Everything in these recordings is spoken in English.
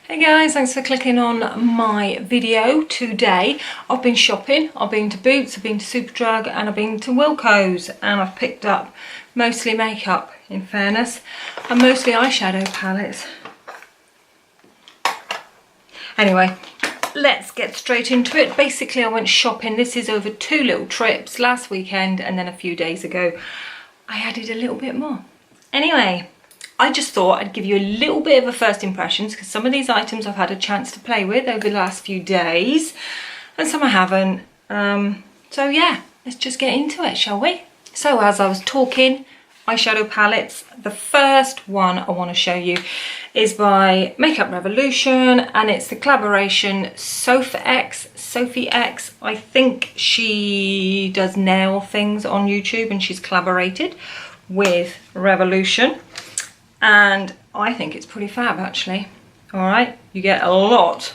Hey guys, thanks for clicking on my video today. I've been shopping, I've been to Boots, I've been to Superdrug and I've been to Wilko's, and I've picked up mostly makeup in fairness and mostly eyeshadow palettes. Anyway, let's get straight into it. Basically I went shopping. This is over 2 little trips, last weekend and then a few days ago I added a little bit more. Anyway, I just thought I'd give you a little bit of a first impressions because some of these items I've had a chance to play with over the last few days and some I haven't. So yeah, let's just get into it, shall we? So as I was talking, eyeshadow palettes, the first one I want to show you is by Makeup Revolution and it's the collaboration SophX. I think she does nail things on YouTube and she's collaborated with Revolution. And I think it's pretty fab actually. All right, you get a lot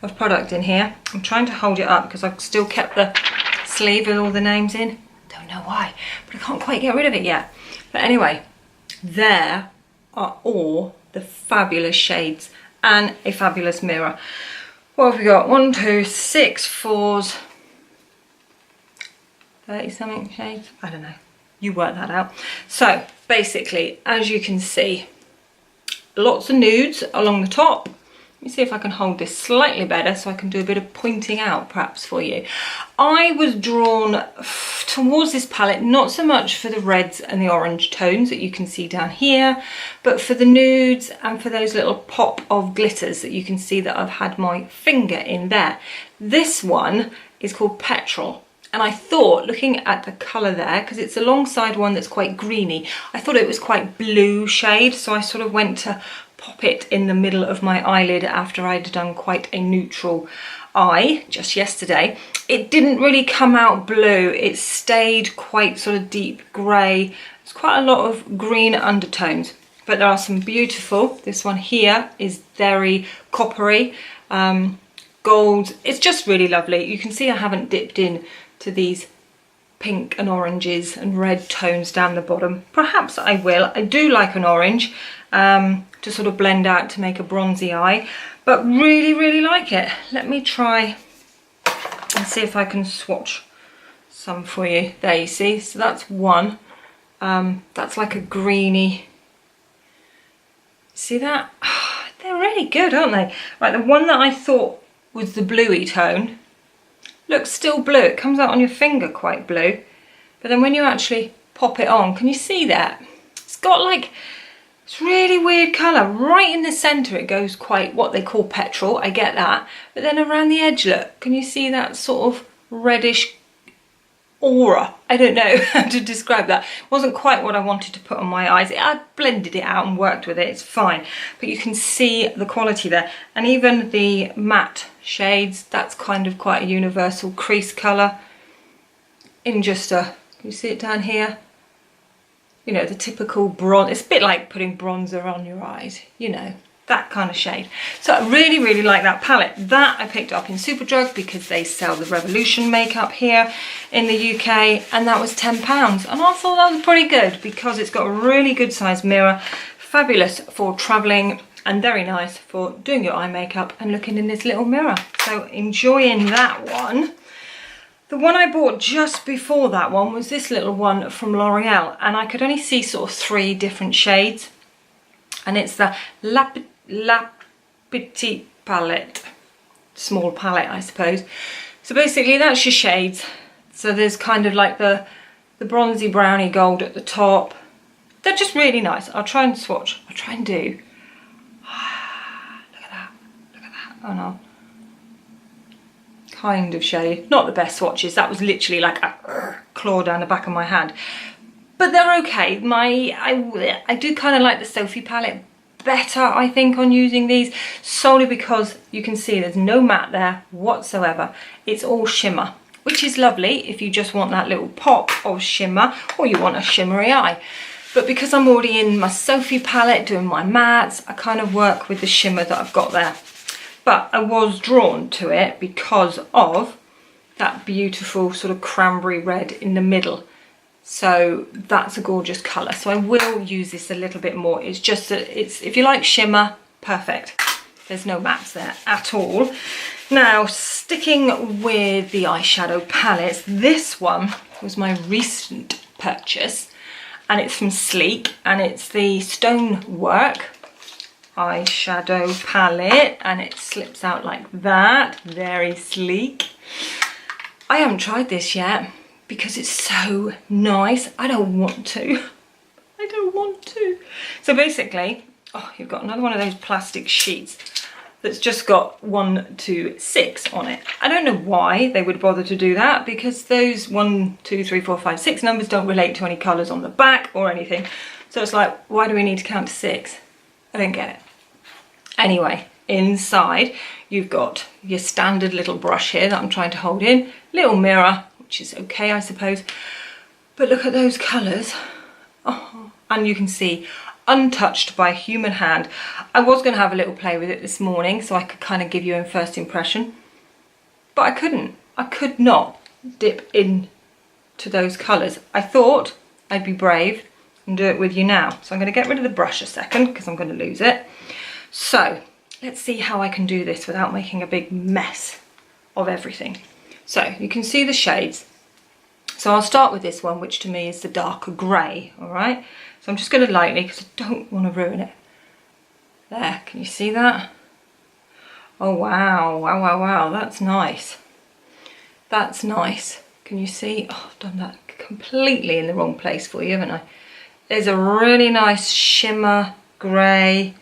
of product in here. I'm trying to hold it up because I've still kept the sleeve with all the names in. Don't know why, but I can't quite get rid of it yet. But anyway, there are all the fabulous shades and a fabulous mirror. What have we got? 1, 2, 6, 4s, 30 something shades. I don't know. You work that out. So basically, as you can see, lots of nudes along the top. Let me see if I can hold this slightly better so I can do a bit of pointing out perhaps for you. I was drawn towards this palette, not so much for the reds and the orange tones that you can see down here, but for the nudes and for those little pop of glitters that you can see that I've had my finger in there. This one is called Petrol. And I thought, looking at the colour there, because it's alongside one that's quite greeny, I thought it was quite blue shade, so I sort of went to pop it in the middle of my eyelid after I'd done quite a neutral eye just yesterday. It didn't really come out blue, it stayed quite sort of deep grey. There's quite a lot of green undertones, but there are some beautiful. This one here is very coppery, gold. It's just really lovely. You can see I haven't dipped in to these pink and oranges and red tones down the bottom. Perhaps I will. I do like an orange to sort of blend out to make a bronzy eye, but really like it. Let me try and see if I can swatch some for you. There you see, so that's one. That's like a greeny. See that? Oh, they're really good, aren't they? Right, the one that I thought was the bluey tone looks still blue. It comes out on your finger quite blue, but then when you actually pop it on, can you see that? It's got like, it's really weird colour. Right in the centre it goes quite what they call petrol, I get that, but then around the edge, look, can you see that sort of reddish aura? I don't know how to describe that. It wasn't quite what I wanted to put on my eyes. I blended it out and worked with it, it's fine, but you can see the quality there. And even the matte shades, that's kind of quite a universal crease colour in just a, can you see it down here? You know, the typical bronze. It's a bit like putting bronzer on your eyes, you know, that kind of shade. So I really like that palette. That I picked up in Superdrug because they sell the Revolution makeup here in the UK, and that was £10, and I thought that was pretty good because it's got a really good sized mirror, fabulous for travelling and very nice for doing your eye makeup and looking in this little mirror. So enjoying that one. The one I bought just before that one was this little one from L'Oreal, and I could only see sort of 3 different shades, and it's the La Petite palette, small palette I suppose. So basically that's your shades. So there's kind of like the bronzy browny gold at the top. They're just really nice. I'll try and swatch. I'll try and do. Look at that. Look at that. Oh no. Kind of shade. Not the best swatches. That was literally like a claw down the back of my hand. But they're okay. I do kind of like the Sophie palette better, I think, on using these, solely because you can see there's no matte there whatsoever. It's all shimmer, which is lovely if you just want that little pop of shimmer or you want a shimmery eye. But because I'm already in my Sophie palette doing my mattes, I kind of work with the shimmer that I've got there. But I was drawn to it because of that beautiful sort of cranberry red in the middle. So that's a gorgeous colour. So I will use this a little bit more. It's just that it's, if you like shimmer, perfect. There's no mattes there at all. Now, sticking with the eyeshadow palettes, this one was my recent purchase, and it's from Sleek, and it's the Stonework eyeshadow palette, and it slips out like that, very sleek. I haven't tried this yet because it's so nice. I don't want to. I don't want to. So basically, oh, you've got another one of those plastic sheets that's just got 1 to 6 on it. I don't know why they would bother to do that, because those 1, 2, 3, 4, 5, 6 numbers don't relate to any colours on the back or anything. So it's like, why do we need to count to 6? I don't get it. Anyway, inside you've got your standard little brush here that I'm trying to hold in, little mirror, which is okay I suppose, but look at those colours. Oh, and you can see untouched by human hand. I was going to have a little play with it this morning so I could kind of give you a first impression, but I couldn't. I could not dip in to those colours. I thought I'd be brave and do it with you now. So I'm going to get rid of the brush a second because I'm going to lose it. So let's see how I can do this without making a big mess of everything. So you can see the shades. So I'll start with this one, which to me is the darker grey, all right? So I'm just going to lightly, because I don't want to ruin it. There, can you see that? Oh wow, wow, wow, wow, that's nice. That's nice. Can you see? Oh, I've done that completely in the wrong place for you, haven't I? There's a really nice shimmer grey,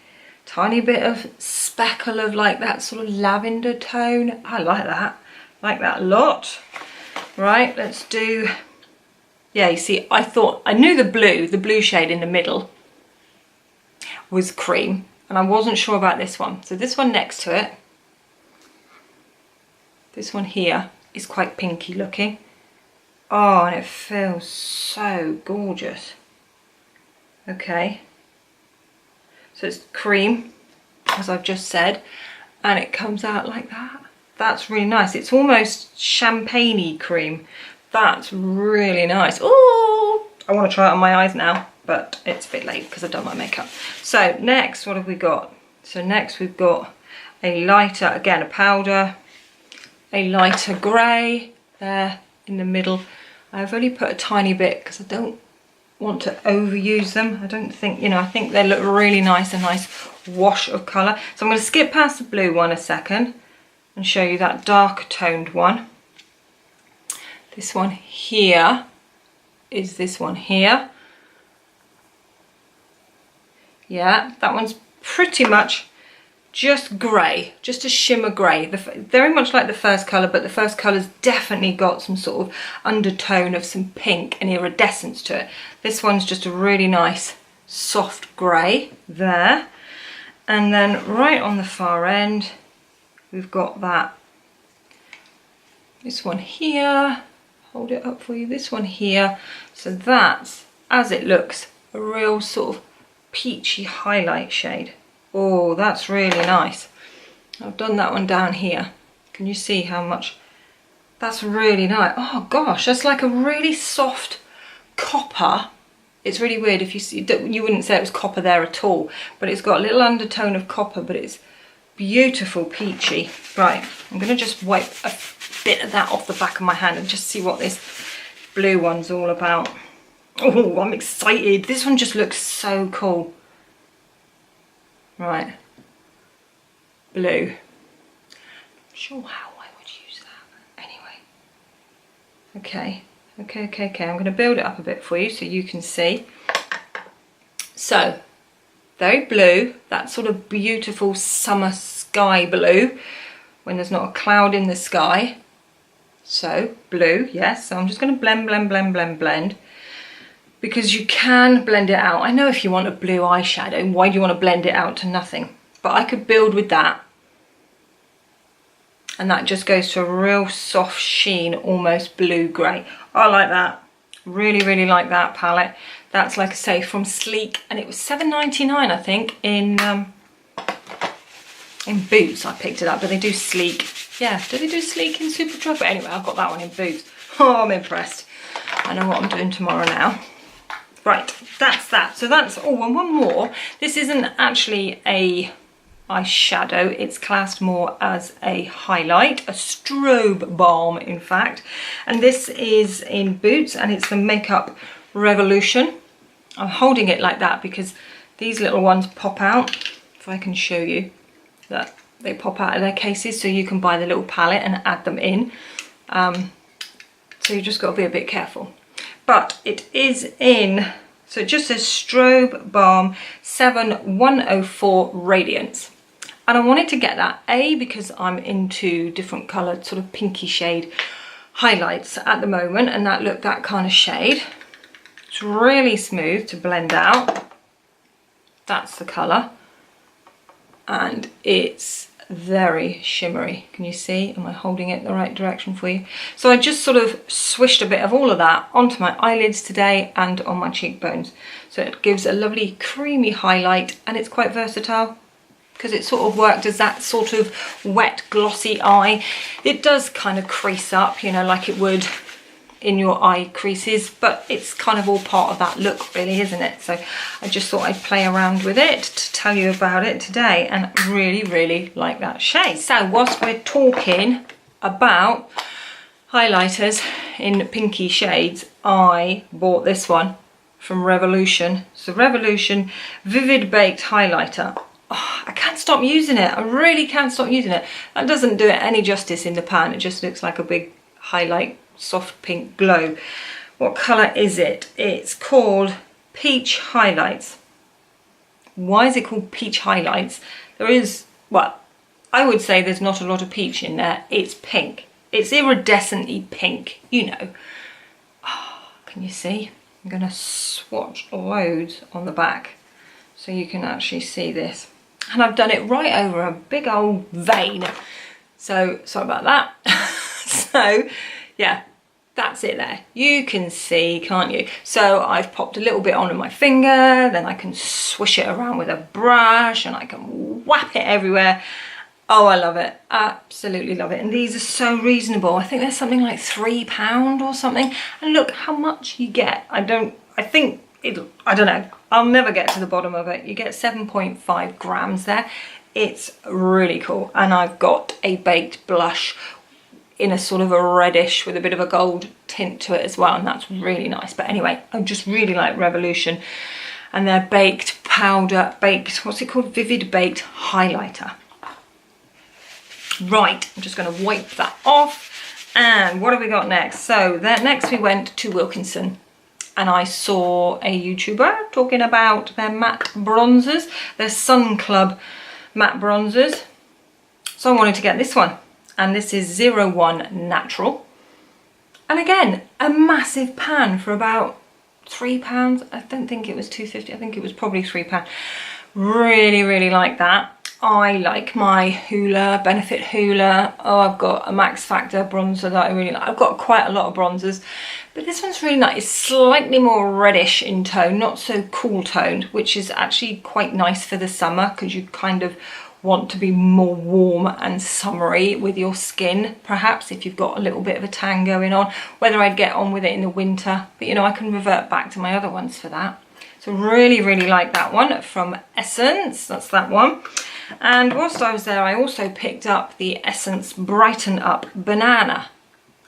tiny bit of speckle of like that sort of lavender tone. I like that a lot. Right, let's do, yeah, you see, I knew the blue shade in the middle was cream, and I wasn't sure about this one. So this one next to it, this one here is quite pinky looking. Oh, and it feels so gorgeous. Okay, so it's cream, as I've just said, and it comes out like that. That's really nice. It's almost champagne-y cream. That's really nice. Oh, I want to try it on my eyes now, but it's a bit late because I've done my makeup. So next, what have we got? So next we've got a lighter, again a powder, a lighter grey there in the middle. I've only put a tiny bit because I don't want to overuse them. I don't think, you know, I think they look really nice, a nice wash of colour. So I'm going to skip past the blue one a second and show you that darker toned one. This one here is this one here. Yeah, that one's pretty much just grey, just a shimmer grey. Very much like the first colour, but the first colour's definitely got some sort of undertone of some pink and iridescence to it. This one's just a really nice soft grey there. And then right on the far end, we've got that, this one here, hold it up for you, this one here. So that's, as it looks, a real sort of peachy highlight shade. Oh, that's really nice. I've done that one down here. Can you see how much? That's really nice. Oh gosh, that's like a really soft copper. It's really weird if you see, you wouldn't say it was copper there at all, but it's got a little undertone of copper, but it's beautiful peachy. Right, I'm going to just wipe a bit of that off the back of my hand and just see what this blue one's all about. Oh, I'm excited. This one just looks so cool. Right, blue. Not sure how I would use that. Anyway, okay. I'm going to build it up a bit for you so you can see. So, very blue, that sort of beautiful summer sky blue when there's not a cloud in the sky. So, blue, yes. So I'm just going to blend. Because you can blend it out. I know if you want a blue eyeshadow, why do you want to blend it out to nothing? But I could build with that. And that just goes to a real soft sheen, almost blue-grey. I like that. Really, really like that palette. That's, like I say, from Sleek. And it was $7.99, I think, in Boots. I picked it up, but they do Sleek. Yeah, do they do Sleek in Superdrug? But anyway, I've got that one in Boots. Oh, I'm impressed. I know what I'm doing tomorrow now. Right, that's that. So that's, oh, and one more. This isn't actually a eyeshadow. It's classed more as a highlight, a strobe balm in fact. And this is in Boots and it's the Makeup Revolution. I'm holding it like that because these little ones pop out. If I can show you that they pop out of their cases, so you can buy the little palette and add them in. So you just got to be a bit careful. But it is in, so it just says Strobe Balm 7104 Radiance. And I wanted to get that, A, because I'm into different coloured sort of pinky shade highlights at the moment, and that kind of shade. It's really smooth to blend out. That's the colour. And it's very shimmery. Can you see? Am I holding it the right direction for you? So I just sort of swished a bit of all of that onto my eyelids today and on my cheekbones. So it gives a lovely creamy highlight, and it's quite versatile because it sort of worked as that sort of wet glossy eye. It does kind of crease up, you know, like it would in your eye creases, but it's kind of all part of that look really, isn't it? So I just thought I'd play around with it to tell you about it today, and really like that shade. So whilst we're talking about highlighters in pinky shades, I bought this one from Revolution. It's the Revolution Vivid Baked Highlighter. Oh, I can't stop using it. I really can't stop using it. That doesn't do it any justice in the pan. It just looks like a big highlight, soft pink glow. What colour is it? It's called Peach Highlights. Why is it called Peach Highlights? There is, well, I would say there's not a lot of peach in there. It's pink. It's iridescently pink, you know. Oh, can you see? I'm going to swatch loads on the back so you can actually see this. And I've done it right over a big old vein. So, sorry about that. So, yeah. That's it there. You can see, can't you? So I've popped a little bit onto my finger, then I can swish it around with a brush and I can whap it everywhere. Oh, I love it. Absolutely love it. And these are so reasonable. I think they're something like £3 or something. And look how much you get. I don't know. I'll never get to the bottom of it. You get 7.5 grams there. It's really cool. And I've got a baked blush in a sort of a reddish with a bit of a gold tint to it as well, and that's really nice. But anyway, I just really like Revolution and their baked powder, what's it called? Vivid Baked Highlighter. Right, I'm just going to wipe that off. And what have we got next? So next we went to Wilkinson and I saw a YouTuber talking about their matte bronzers, their Sun Club matte bronzers. So I wanted to get this one. And this is 01 Natural. And again, a massive pan for about £3. I don't think it was £2.50. I think it was probably £3. Really like that. I like my Hoola, Benefit Hoola. Oh, I've got a Max Factor bronzer that I really like. I've got quite a lot of bronzers, but this one's really nice. It's slightly more reddish in tone, not so cool toned, which is actually quite nice for the summer because you kind of want to be more warm and summery with your skin, perhaps if you've got a little bit of a tan going on. Whether I'd get on with it in the winter, but you know, I can revert back to my other ones for that. So really like that one from Essence. That's that one. And whilst I was there, I also picked up the Essence Brighten Up Banana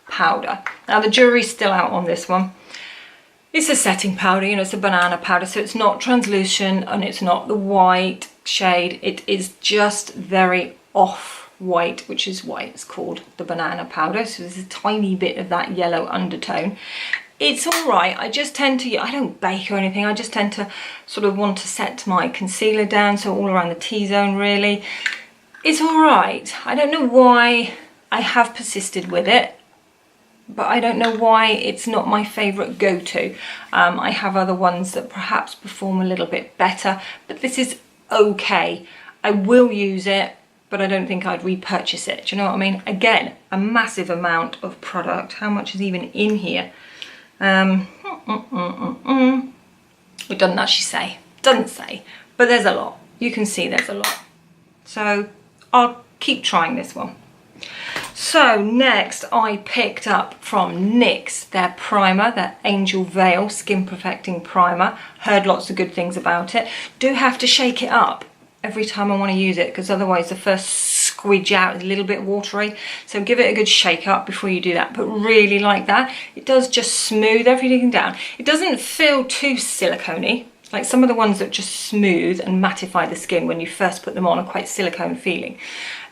powder. Now the jury's still out on this one. It's a setting powder, you know, it's a banana powder, so it's not translucent and it's not the white shade. It is just very off-white, which is why it's called the banana powder. So there's a tiny bit of that yellow undertone. It's all right. I just tend to, I don't bake or anything. I just tend to sort of want to set my concealer down, so all around the T-zone really. It's all right. I don't know why I have persisted with it, but I don't know why it's not my favourite go-to. I have other ones that perhaps perform a little bit better, but this is okay. I will use it, but I don't think I'd repurchase it. Do you know what I mean? Again, a massive amount of product. How much is even in here? It doesn't actually say. Doesn't say, but there's a lot. You can see there's a lot. So I'll keep trying this one. So next I picked up from NYX their primer, their Angel Veil Skin Perfecting Primer. Heard lots of good things about it. Do have to shake it up. every time I want to use it, because otherwise the first squidge out is a little bit watery. So give it a good shake up before you do that, but really like that. It does just smooth everything down. It doesn't feel too silicone-y. Like some of the ones that just smooth and mattify the skin when you first put them on are quite silicone feeling.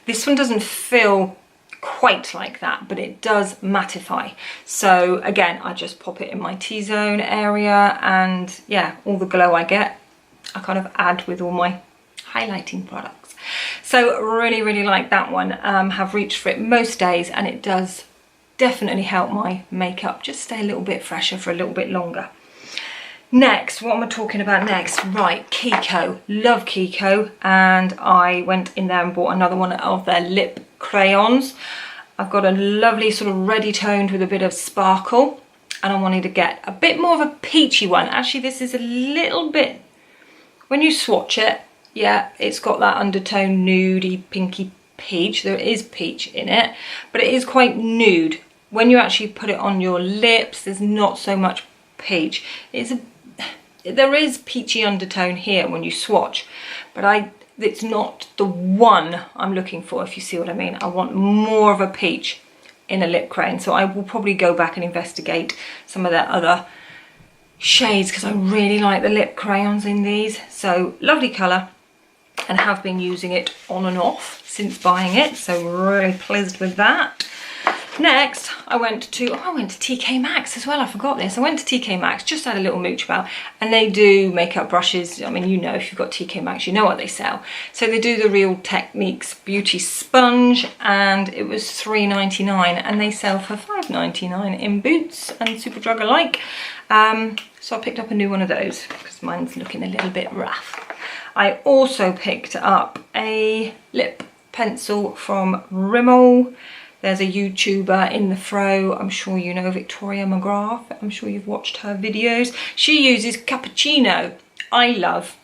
This one doesn't feel quite like that, but it does mattify. So again, I just pop it in my T-zone area, and yeah, all the glow I get, I kind of add with all my highlighting products. So really, really like that one. Have reached for it most days, and it does definitely help my makeup just stay a little bit fresher for a little bit longer. Next, what am I talking about next? Right, Kiko. Love Kiko, and I went in there and bought another one of their lip crayons. I've got a lovely sort of reddy toned with a bit of sparkle, and I wanted to get a bit more of a peachy one. Actually, this is a little bit, when you swatch it, yeah, it's got that undertone nudey, pinky peach. There is peach in it, but it is quite nude. When you actually put it on your lips, there's not so much peach. There is peachy undertone here when you swatch, but it's not the one I'm looking for, if you see what I mean. I want more of a peach in a lip crayon, so I will probably go back and investigate some of their other shades, because I really like the lip crayons in these. So lovely colour, and have been using it on and off since buying it, so really pleased with that. Next, I went to TK Maxx as well. I forgot this. I went to TK Maxx, just had a little mooch about, and they do makeup brushes. I mean, you know, if you've got TK Maxx, you know what they sell. So they do the Real Techniques Beauty Sponge, and it was $3.99, and they sell for $5.99 in Boots and Superdrug alike. So I picked up a new one of those because mine's looking a little bit rough. I also picked up a lip pencil from Rimmel. There's a YouTuber in the fro, I'm sure you know, Victoria McGrath. I'm sure you've watched her videos. She uses Cappuccino. I love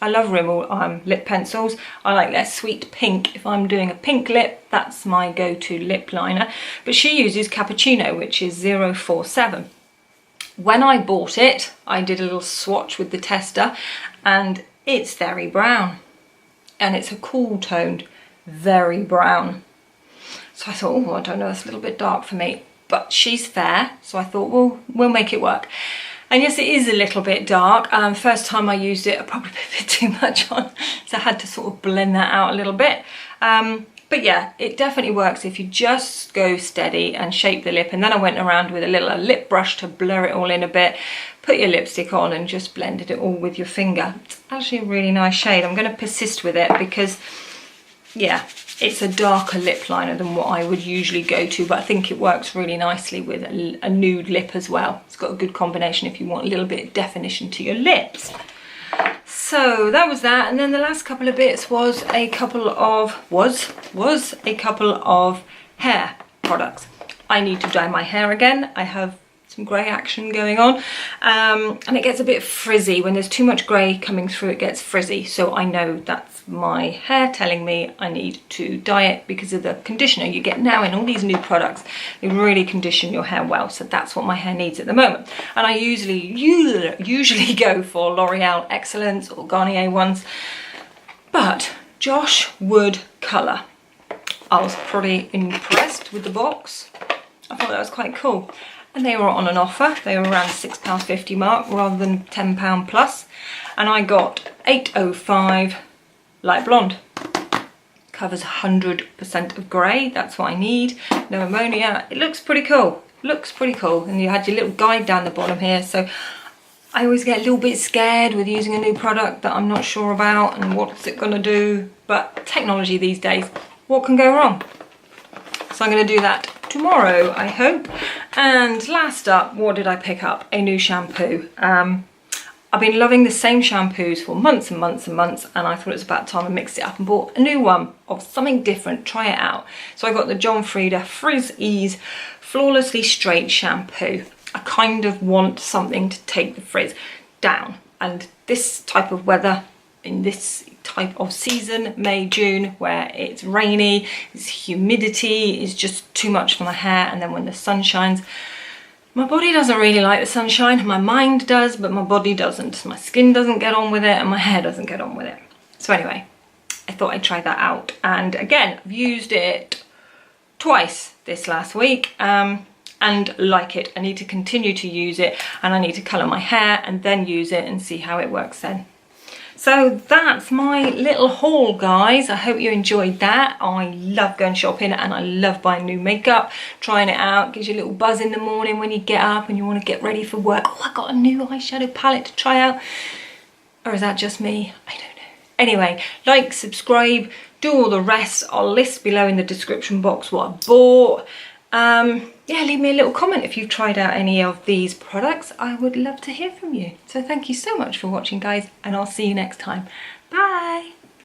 Rimmel lip pencils. I like their sweet pink. If I'm doing a pink lip, that's my go-to lip liner. But she uses Cappuccino, which is 047. When I bought it, I did a little swatch with the tester, and it's very brown. And it's a cool toned, very brown. So I thought, oh, I don't know, it's a little bit dark for me, but she's fair. So I thought, well, we'll make it work. And yes, it is a little bit dark. First time I used it, I probably put a bit too much on, so I had to sort of blend that out a little bit. But yeah, it definitely works if you just go steady and shape the lip. And then I went around with a little lip brush to blur it all in a bit, put your lipstick on and just blended it all with your finger. It's actually a really nice shade. I'm going to persist with it because, yeah, it's a darker lip liner than what I would usually go to, but I think it works really nicely with a nude lip as well. It's got a good combination if you want a little bit of definition to your lips. So that was that, and then the last couple of bits was a couple of hair products. I need to dye my hair again. I have some grey action going on, and it gets a bit frizzy. When there's too much grey coming through, it gets frizzy. So I know that's my hair telling me I need to dye it because of the conditioner you get now in all these new products. They really condition your hair well, so that's what my hair needs at the moment. And I usually go for L'Oreal Excellence or Garnier ones, but Josh Wood colour, I was pretty impressed with the box. I thought that was quite cool. And they were on an offer. They were around £6.50 mark rather than £10 plus. And I got 805 light blonde. Covers 100% of grey. That's what I need. No ammonia. It looks pretty cool. Looks pretty cool. And you had your little guide down the bottom here. So I always get a little bit scared with using a new product that I'm not sure about and what's it going to do. But technology these days, what can go wrong? So I'm going to do that tomorrow, I hope. And last up, what did I pick up? A new shampoo. I've been loving the same shampoos for months and months and months, and I thought it was about time I mixed it up and bought a new one of something different. Try it out. So I got the Frieda Frizz Ease Flawlessly Straight Shampoo. I kind of want something to take the frizz down, and this type of weather, in this type of season, May, June, where it's rainy, it's humidity is just too much for my hair, and then when the sun shines, my body doesn't really like the sunshine. My mind does, but my body doesn't. My skin doesn't get on with it, and my hair doesn't get on with it. So anyway, I thought I'd try that out. And again, I've used it twice this last week and like it. I need to continue to use it, and I need to colour my hair and then use it and see how it works then. So that's my little haul, guys. I hope you enjoyed that. I love going shopping and I love buying new makeup, trying it out. Gives you a little buzz in the morning when you get up and you want to get ready for work. Oh, I got a new eyeshadow palette to try out. Or is that just me? I don't know. Anyway, like, subscribe, do all the rest. I'll list below in the description box what I bought. Yeah, leave me a little comment if you've tried out any of these products. I would love to hear from you. So thank you so much for watching, guys, and I'll see you next time. Bye.